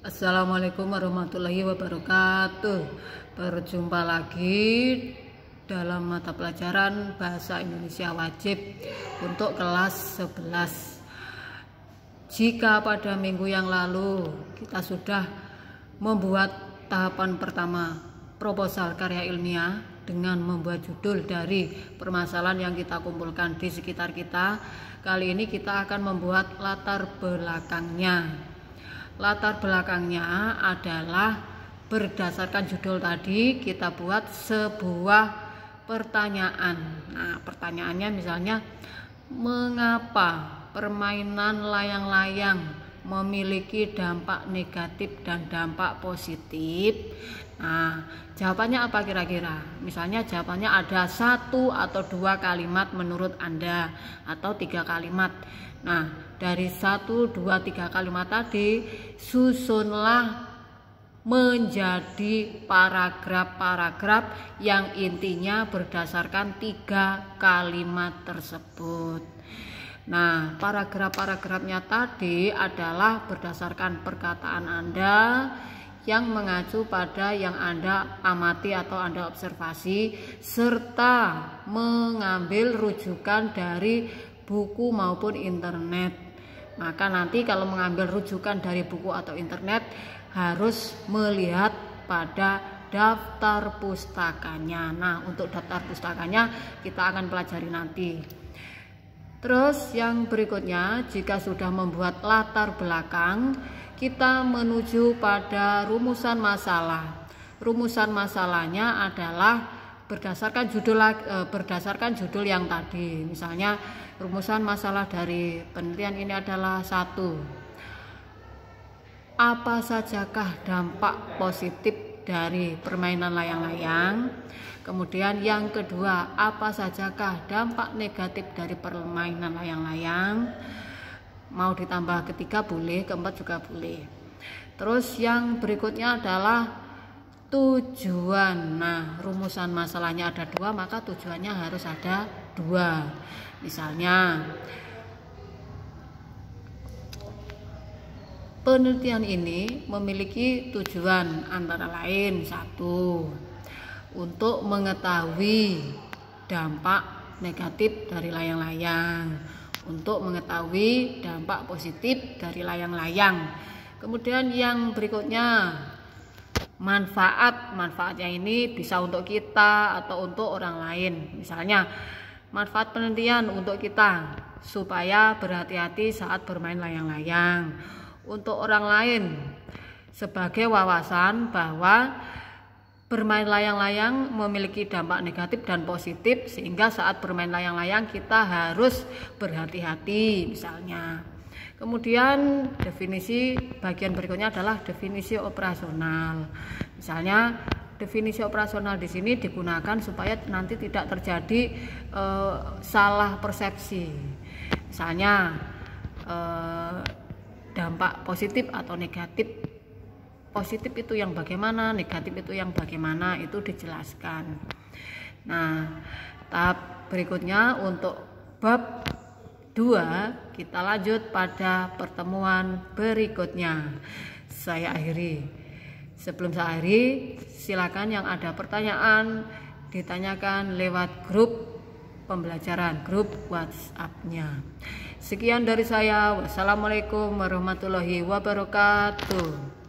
Assalamualaikum warahmatullahi wabarakatuh. Berjumpa lagi dalam mata pelajaran Bahasa Indonesia Wajib untuk kelas 11. Jika pada minggu yang lalu kita sudah membuat tahapan pertama proposal karya ilmiah dengan membuat judul dari permasalahan yang kita kumpulkan di sekitar kita, kali ini kita akan membuat latar belakangnya. Latar belakangnya adalah berdasarkan judul tadi kita buat sebuah pertanyaan. Nah, pertanyaannya misalnya, mengapa permainan layang-layang memiliki dampak negatif dan dampak positif? Nah, jawabannya apa kira-kira? Misalnya jawabannya ada 1 atau 2 kalimat menurut Anda, atau 3 kalimat. Nah, dari 1, 2, 3 kalimat tadi susunlah menjadi paragraf-paragraf yang intinya berdasarkan 3 kalimat tersebut. Nah, paragraf-paragrafnya tadi adalah berdasarkan perkataan Anda yang mengacu pada yang Anda amati atau Anda observasi, serta mengambil rujukan dari buku maupun internet. Maka nanti kalau mengambil rujukan dari buku atau internet harus melihat pada daftar pustakanya. Nah, untuk daftar pustakanya kita akan pelajari nanti. Terus yang berikutnya, jika sudah membuat latar belakang, kita menuju pada rumusan masalah. Rumusan masalahnya adalah berdasarkan judul yang tadi. Misalnya rumusan masalah dari penelitian ini adalah 1. Apa sajakah dampak positif dari permainan layang-layang? Kemudian yang kedua, apa sajakah dampak negatif dari permainan layang-layang? Mau ditambah ketiga boleh, keempat juga boleh. Terus yang berikutnya adalah tujuan. Nah, rumusan masalahnya ada 2, maka tujuannya harus ada 2. Misalnya, penelitian ini memiliki tujuan antara lain 1. Untuk mengetahui dampak negatif dari layang-layang, untuk mengetahui dampak positif dari layang-layang. Kemudian yang berikutnya, manfaatnya ini bisa untuk kita atau untuk orang lain. Misalnya manfaat penelitian untuk kita supaya berhati-hati saat bermain layang-layang. Untuk orang lain sebagai wawasan bahwa bermain layang-layang memiliki dampak negatif dan positif, sehingga saat bermain layang-layang kita harus berhati-hati misalnya. Kemudian definisi bagian berikutnya adalah definisi operasional. Misalnya definisi operasional di sini digunakan supaya nanti tidak terjadi salah persepsi. Misalnya dampak positif atau negatif. Positif itu yang bagaimana, negatif itu yang bagaimana, itu dijelaskan. Nah, tahap berikutnya untuk bab 2 kita lanjut pada pertemuan berikutnya. Saya akhiri. Sebelum saya akhiri, silakan yang ada pertanyaan ditanyakan lewat grup pembelajaran, grup WhatsApp-nya. Sekian dari saya. Wassalamualaikum warahmatullahi wabarakatuh.